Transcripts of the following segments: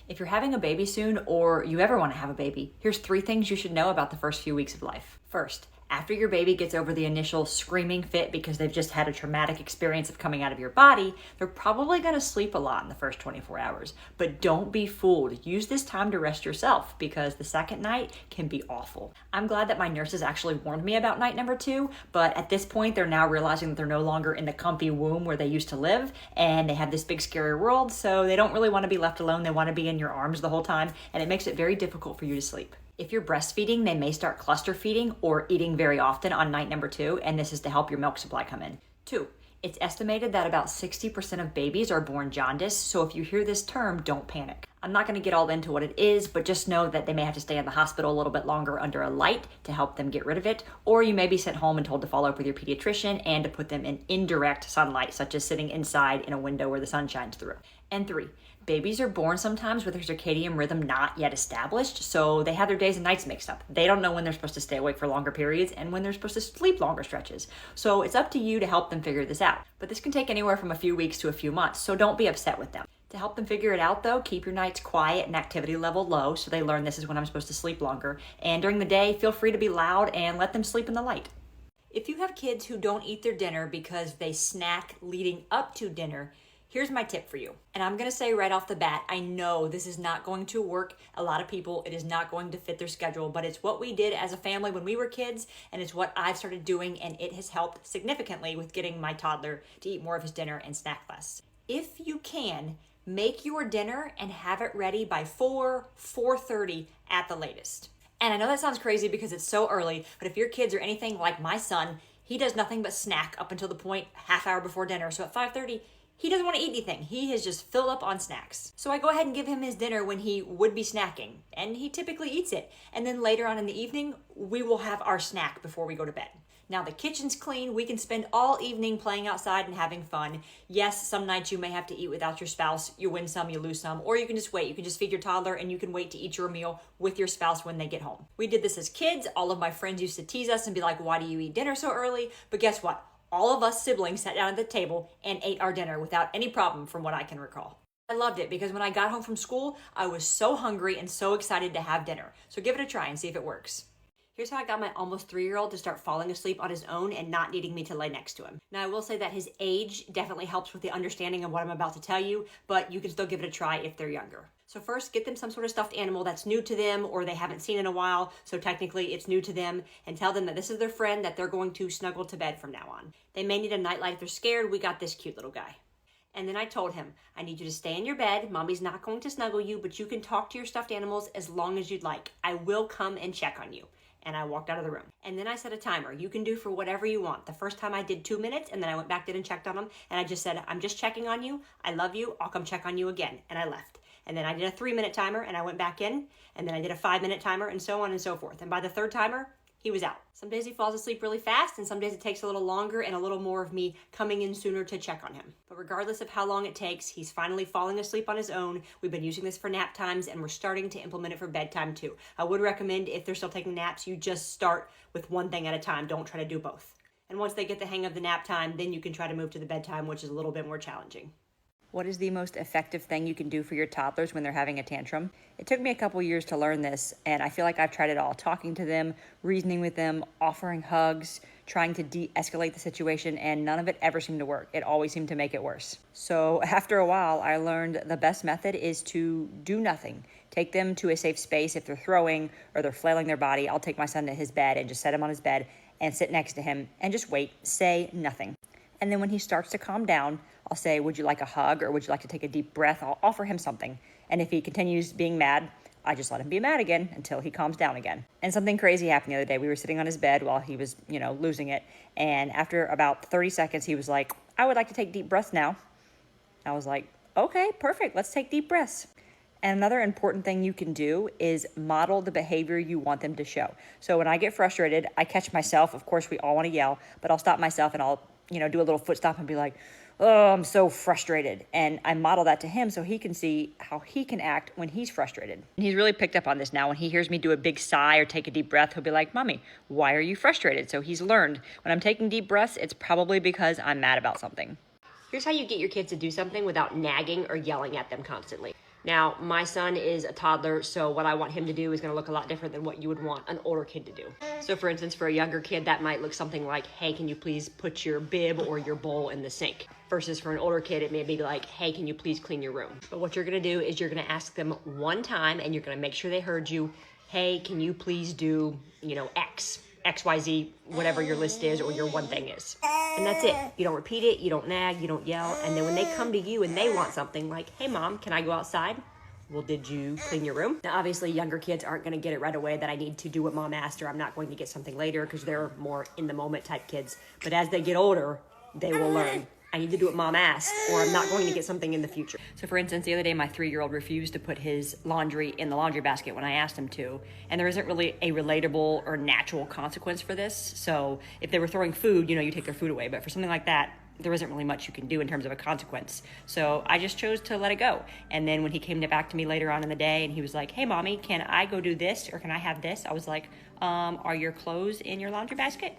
If you're having a baby soon or you ever want to have a baby, here's 3 things you should know about the first few weeks of life. First, after your baby gets over the initial screaming fit because they've just had a traumatic experience of coming out of your body, they're probably going to sleep a lot in the first 24 hours. But don't be fooled. Use this time to rest yourself because the second night can be awful. I'm glad that my nurses actually warned me about night number 2, but at this point they're now realizing that they're no longer in the comfy womb where they used to live and they have this big scary world, so they don't really want to be left alone. They want to be in your arms the whole time, and it makes it very difficult for you to sleep. If you're breastfeeding, they may start cluster feeding or eating very often on night number 2, and this is to help your milk supply come in. 2, it's estimated that about 60% of babies are born jaundiced, so if you hear this term, don't panic. I'm not going to get all into what it is, but just know that they may have to stay in the hospital a little bit longer under a light to help them get rid of it, or you may be sent home and told to follow up with your pediatrician and to put them in indirect sunlight, such as sitting inside in a window where the sun shines through. And 3, babies are born sometimes with their circadian rhythm not yet established, so they have their days and nights mixed up. They don't know when they're supposed to stay awake for longer periods and when they're supposed to sleep longer stretches. So it's up to you to help them figure this out. But this can take anywhere from a few weeks to a few months, so don't be upset with them. To help them figure it out though, keep your nights quiet and activity level low so they learn this is when I'm supposed to sleep longer. And during the day, feel free to be loud and let them sleep in the light. If you have kids who don't eat their dinner because they snack leading up to dinner, here's my tip for you. And I'm going to say right off the bat, I know this is not going to work. A lot of people, it is not going to fit their schedule, but it's what we did as a family when we were kids, and it's what I've started doing, and it has helped significantly with getting my toddler to eat more of his dinner and snack less. If you can, make your dinner and have it ready by 4:30 at the latest. And I know that sounds crazy because it's so early, but if your kids are anything like my son, he does nothing but snack up until the point half hour before dinner. So at 5:30, he doesn't want to eat anything. He has just filled up on snacks. So I go ahead and give him his dinner when he would be snacking, and he typically eats it. And then later on in the evening, we will have our snack before we go to bed. Now the kitchen's clean. We can spend all evening playing outside and having fun. Yes, some nights you may have to eat without your spouse. You win some, you lose some, or you can just wait. You can just feed your toddler and you can wait to eat your meal with your spouse when they get home. We did this as kids. All of my friends used to tease us and be like, why do you eat dinner so early? But guess what? All of us siblings sat down at the table and ate our dinner without any problem from what I can recall. I loved it because when I got home from school, I was so hungry and so excited to have dinner. So give it a try and see if it works. Here's how I got my almost 3-year-old to start falling asleep on his own and not needing me to lay next to him. Now, I will say that his age definitely helps with the understanding of what I'm about to tell you, but you can still give it a try if they're younger. So first, get them some sort of stuffed animal that's new to them or they haven't seen in a while, so technically it's new to them, and tell them that this is their friend that they're going to snuggle to bed from now on. They may need a nightlight if they're scared. We got this cute little guy. And then I told him, I need you to stay in your bed. Mommy's not going to snuggle you, but you can talk to your stuffed animals as long as you'd like. I will come and check on you. And I walked out of the room. And then I set a timer. You can do for whatever you want. The first time I did 2 minutes, and then I went back in and checked on him, and I just said, I'm just checking on you. I love you. I'll come check on you again. And I left. And then I did a 3-minute timer, and I went back in, and then I did a 5-minute timer, and so on and so forth. And by the 3rd timer, he was out. Some days he falls asleep really fast, and some days it takes a little longer and a little more of me coming in sooner to check on him. But regardless of how long it takes, he's finally falling asleep on his own. We've been using this for nap times, and we're starting to implement it for bedtime too. I would recommend, if they're still taking naps, you just start with one thing at a time. Don't try to do both. And once they get the hang of the nap time, then you can try to move to the bedtime, which is a little bit more challenging. What is the most effective thing you can do for your toddlers when they're having a tantrum? It took me a couple years to learn this, and I feel like I've tried it all. Talking to them, reasoning with them, offering hugs, trying to de-escalate the situation, and none of it ever seemed to work. It always seemed to make it worse. So after a while, I learned the best method is to do nothing. Take them to a safe space. If they're throwing or they're flailing their body, I'll take my son to his bed and just set him on his bed and sit next to him and just wait, say nothing. And then when he starts to calm down, I'll say, would you like a hug or would you like to take a deep breath? I'll offer him something. And if he continues being mad, I just let him be mad again until he calms down again. And something crazy happened the other day. We were sitting on his bed while he was, losing it. And after about 30 seconds, he was like, I would like to take deep breaths now. I was like, okay, perfect. Let's take deep breaths. And another important thing you can do is model the behavior you want them to show. So when I get frustrated, I catch myself. Of course, we all want to yell, but I'll stop myself and I'll, do a little foot stomp and be like, oh, I'm so frustrated. And I model that to him so he can see how he can act when he's frustrated. And he's really picked up on this now. When he hears me do a big sigh or take a deep breath, he'll be like, Mommy, why are you frustrated? So he's learned when I'm taking deep breaths, it's probably because I'm mad about something. Here's how you get your kids to do something without nagging or yelling at them constantly. Now, my son is a toddler, so what I want him to do is gonna look a lot different than what you would want an older kid to do. So for instance, for a younger kid, that might look something like, hey, can you please put your bib or your bowl in the sink? Versus for an older kid, it may be like, hey, can you please clean your room? But what you're gonna do is you're gonna ask them one time and you're gonna make sure they heard you, hey, can you please do, X, XYZ, whatever your list is or your one thing is. And that's it. You don't repeat it, you don't nag, you don't yell. And then when they come to you and they want something like, hey mom, can I go outside? Well, did you clean your room? Now, obviously, younger kids aren't going to get it right away that I need to do what mom asked or I'm not going to get something later because they're more in the moment type kids. But as they get older, they will learn. I need to do what mom asked or I'm not going to get something in the future. So for instance, the other day, my 3-year-old refused to put his laundry in the laundry basket when I asked him to. And there isn't really a relatable or natural consequence for this. So if they were throwing food, you take their food away. But for something like that, there isn't really much you can do in terms of a consequence. So I just chose to let it go. And then when he came back to me later on in the day and he was like, hey mommy, can I go do this or can I have this? I was like, are your clothes in your laundry basket?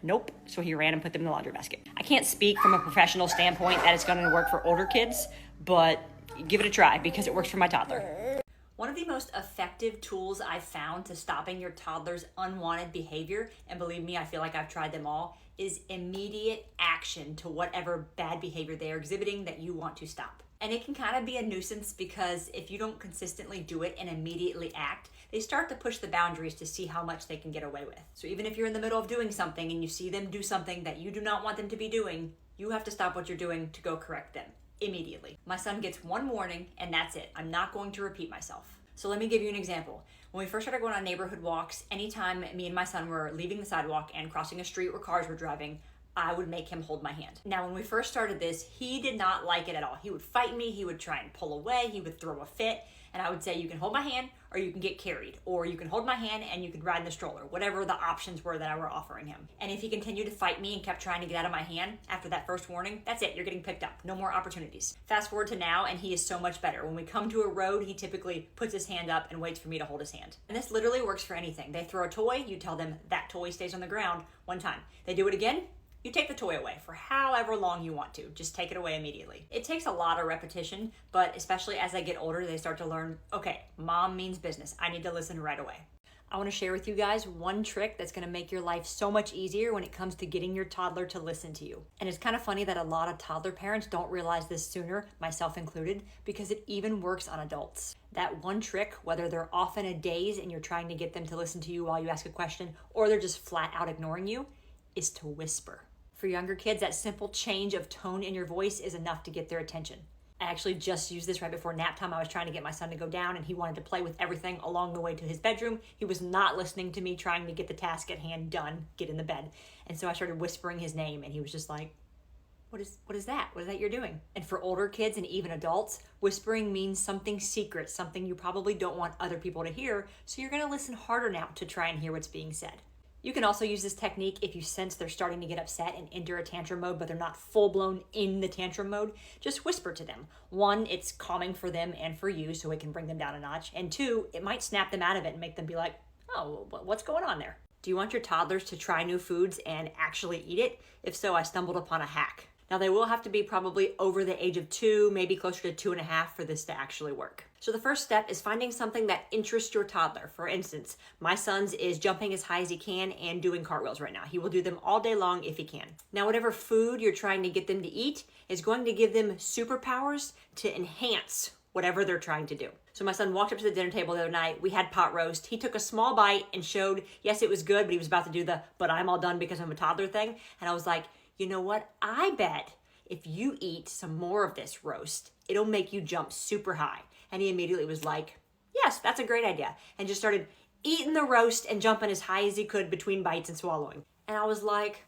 Nope. So he ran and put them in the laundry basket. I can't speak from a professional standpoint that it's going to work for older kids, but give it a try because it works for my toddler. One of the most effective tools I've found to stopping your toddler's unwanted behavior, and believe me, I feel like I've tried them all, is immediate action to whatever bad behavior they are exhibiting that you want to stop. And it can kind of be a nuisance because if you don't consistently do it and immediately act, they start to push the boundaries to see how much they can get away with. So even if you're in the middle of doing something and you see them do something that you do not want them to be doing, you have to stop what you're doing to go correct them immediately. My son gets one warning and that's it. I'm not going to repeat myself. So let me give you an example. When we first started going on neighborhood walks, anytime me and my son were leaving the sidewalk and crossing a street where cars were driving, I would make him hold my hand. Now, when we first started this, he did not like it at all. He would fight me, he would try and pull away, he would throw a fit, and I would say, you can hold my hand or you can get carried, or you can hold my hand and you can ride in the stroller, whatever the options were that I were offering him. And if he continued to fight me and kept trying to get out of my hand after that first warning, that's it, you're getting picked up. No more opportunities. Fast forward to now, and he is so much better. When we come to a road, he typically puts his hand up and waits for me to hold his hand. And this literally works for anything. They throw a toy, you tell them that toy stays on the ground one time. They do it again, you take the toy away for however long you want to. Just take it away immediately. It takes a lot of repetition, but especially as they get older, they start to learn, okay, mom means business. I need to listen right away. I want to share with you guys one trick that's going to make your life so much easier when it comes to getting your toddler to listen to you. And it's kind of funny that a lot of toddler parents don't realize this sooner, myself included, because it even works on adults. That one trick, whether they're off in a daze and you're trying to get them to listen to you while you ask a question, or they're just flat out ignoring you, is to whisper. For younger kids, that simple change of tone in your voice is enough to get their attention. I actually just used this right before nap time. I was trying to get my son to go down and he wanted to play with everything along the way to his bedroom. He was not listening to me trying to get the task at hand done, get in the bed. And so I started whispering his name and he was just like, what is that? What is that you're doing? And for older kids and even adults, whispering means something secret, something you probably don't want other people to hear. So you're going to listen harder now to try and hear what's being said. You can also use this technique if you sense they're starting to get upset and enter a tantrum mode, but they're not full-blown in the tantrum mode. Just whisper to them. 1, it's calming for them and for you, so it can bring them down a notch. And 2, it might snap them out of it and make them be like, oh, what's going on there? Do you want your toddlers to try new foods and actually eat it? If so, I stumbled upon a hack. Now, they will have to be probably over the age of 2, maybe closer to 2.5 for this to actually work. So the first step is finding something that interests your toddler. For instance, my son's is jumping as high as he can and doing cartwheels right now. He will do them all day long if he can. Now, whatever food you're trying to get them to eat is going to give them superpowers to enhance whatever they're trying to do. So my son walked up to the dinner table the other night. We had pot roast. He took a small bite and showed, yes, it was good, but he was about to do the, but I'm all done because I'm a toddler thing. And I was like, you know what? I bet if you eat some more of this roast, it'll make you jump super high. And he immediately was like, yes, that's a great idea. And just started eating the roast and jumping as high as he could between bites and swallowing. And I was like,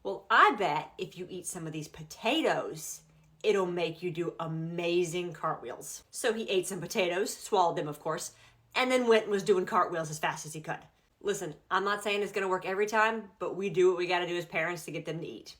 well, I bet if you eat some of these potatoes, it'll make you do amazing cartwheels. So he ate some potatoes, swallowed them, of course, and then went and was doing cartwheels as fast as he could. Listen, I'm not saying it's gonna work every time, but we do what we gotta do as parents to get them to eat.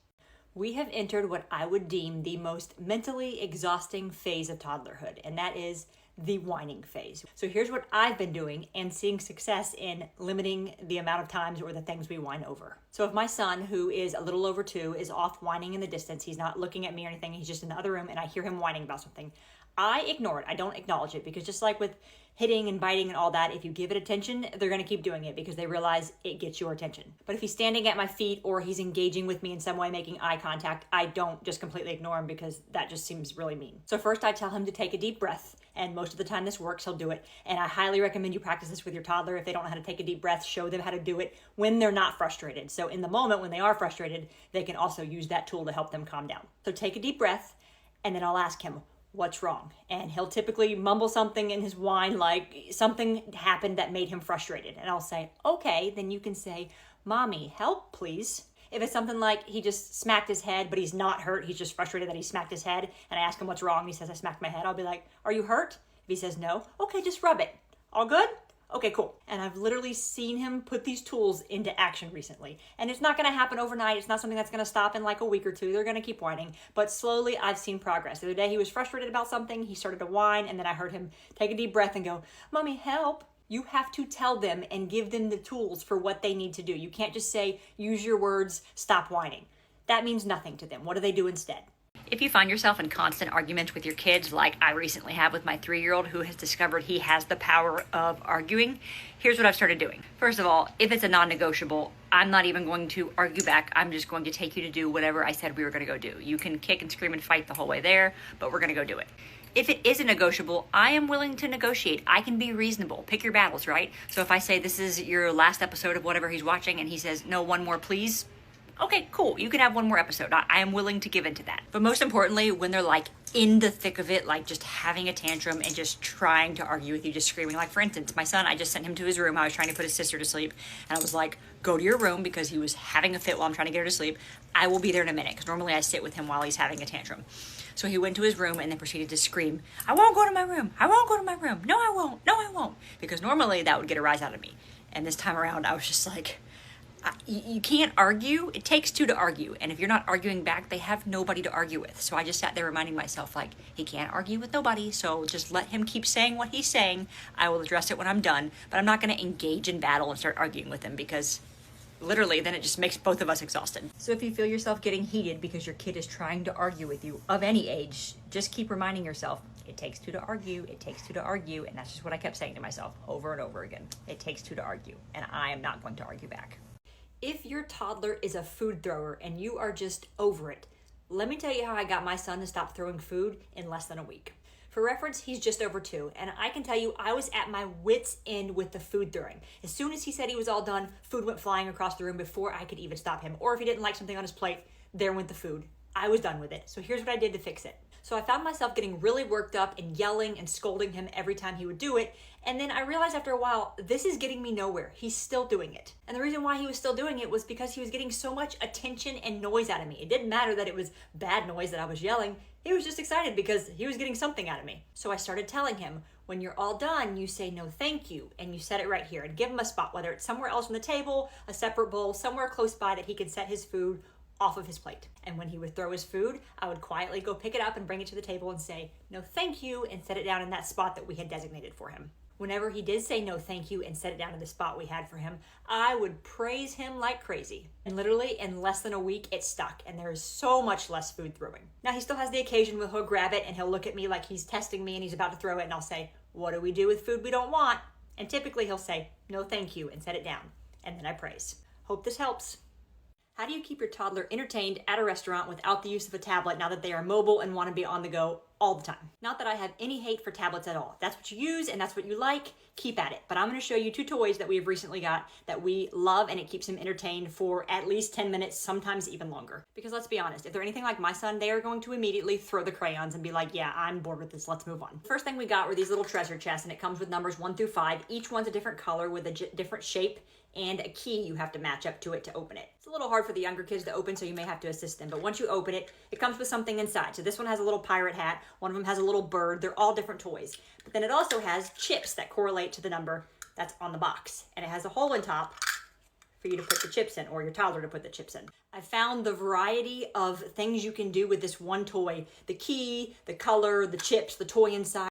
We have entered what I would deem the most mentally exhausting phase of toddlerhood, and that is the whining phase. So here's what I've been doing and seeing success in limiting the amount of times or the things we whine over. So if my son, who is a little over 2, is off whining in the distance, he's not looking at me or anything, he's just in the other room and I hear him whining about something, I ignore it. I don't acknowledge it, because just like with hitting and biting and all that, if you give it attention, they're going to keep doing it because they realize it gets your attention. But if he's standing at my feet or he's engaging with me in some way, making eye contact, I don't just completely ignore him, because that just seems really mean. So first I tell him to take a deep breath, and most of the time this works, he'll do it. And I highly recommend you practice this with your toddler. If they don't know how to take a deep breath, show them how to do it when they're not frustrated. So in the moment when they are frustrated, they can also use that tool to help them calm down. So take a deep breath, and then I'll ask him, what's wrong? And he'll typically mumble something in his whine, like something happened that made him frustrated. And I'll say, okay, then you can say, mommy, help, please. If it's something like he just smacked his head, but he's not hurt, he's just frustrated that he smacked his head, and I ask him what's wrong, and he says, I smacked my head, I'll be like, are you hurt? If he says no, okay, just rub it. All good? Okay, cool. And I've literally seen him put these tools into action recently. And it's not going to happen overnight. It's not something that's going to stop in like a week or two. They're going to keep whining. But slowly, I've seen progress. The other day, he was frustrated about something. He started to whine. And then I heard him take a deep breath and go, Mommy, help. You have to tell them and give them the tools for what they need to do. You can't just say, use your words, stop whining. That means nothing to them. What do they do instead? If you find yourself in constant arguments with your kids, like I recently have with my 3-year-old who has discovered he has the power of arguing, here's what I've started doing. First of all, if it's a non-negotiable, I'm not even going to argue back. I'm just going to take you to do whatever I said we were going to go do. You can kick and scream and fight the whole way there, but we're going to go do it. If it is a negotiable, I am willing to negotiate. I can be reasonable. Pick your battles, right? So if I say this is your last episode of whatever he's watching and he says, no, one more, please. Okay, cool. You can have one more episode. I am willing to give into that. But most importantly, when they're like in the thick of it, like just having a tantrum and just trying to argue with you, just screaming. Like for instance, my son, I just sent him to his room. I was trying to put his sister to sleep. And I was like, go to your room, because he was having a fit while I'm trying to get her to sleep. I will be there in a minute, because normally I sit with him while he's having a tantrum. So he went to his room and then proceeded to scream, I won't go to my room. I won't go to my room. No, I won't. No, I won't. Because normally that would get a rise out of me. And this time around, I was just like, you can't argue. It takes two to argue. And if you're not arguing back, they have nobody to argue with. So I just sat there reminding myself, like, he can't argue with nobody. So just let him keep saying what he's saying. I will address it when I'm done. But I'm not going to engage in battle and start arguing with him, because literally then it just makes both of us exhausted. So if you feel yourself getting heated because your kid is trying to argue with you of any age, just keep reminding yourself, it takes two to argue, it takes two to argue. And that's just what I kept saying to myself over and over again. It takes two to argue, and I am not going to argue back. If your toddler is a food thrower and you are just over it, let me tell you how I got my son to stop throwing food in less than a week. For reference, he's just over 2, and I can tell you I was at my wit's end with the food throwing. As soon as he said he was all done, food went flying across the room before I could even stop him. Or if he didn't like something on his plate, there went the food. I was done with it. So here's what I did to fix it. So I found myself getting really worked up and yelling and scolding him every time he would do it. And then I realized after a while, this is getting me nowhere. He's still doing it. And the reason why he was still doing it was because he was getting so much attention and noise out of me. It didn't matter that it was bad noise that I was yelling. He was just excited because he was getting something out of me. So I started telling him, when you're all done, you say no thank you, and you set it right here and give him a spot, whether it's somewhere else on the table, a separate bowl, somewhere close by that he can set his food off of his plate. And when he would throw his food, I would quietly go pick it up and bring it to the table and say, no thank you, and set it down in that spot that we had designated for him. Whenever he did say no thank you and set it down in the spot we had for him, I would praise him like crazy. And literally in less than a week, it stuck, and there is so much less food throwing. Now he still has the occasion where he'll grab it and he'll look at me like he's testing me and he's about to throw it, and I'll say, what do we do with food we don't want? And typically he'll say, no thank you, and set it down. And then I praise. Hope this helps. How do you keep your toddler entertained at a restaurant without the use of a tablet now that they are mobile and want to be on the go all the time? Not that I have any hate for tablets at all. If that's what you use and that's what you like, keep at it. But I'm going to show you 2 toys that we have recently got that we love, and it keeps him entertained for at least 10 minutes, sometimes even longer. Because let's be honest, if they're anything like my son, they are going to immediately throw the crayons and be like, yeah, I'm bored with this, let's move on. First thing we got were these little treasure chests, and it comes with numbers 1 through 5. Each one's a different color with a different shape and a key you have to match up to it to open it. It's a little hard for the younger kids to open, so you may have to assist them. But once you open it, it comes with something inside. So this one has a little pirate hat. One of them has a little bird. They're all different toys. But then it also has chips that correlate to the number that's on the box. And it has a hole in top for you to put the chips in, or your toddler to put the chips in. I found the variety of things you can do with this one toy. The key, the color, the chips, the toy inside.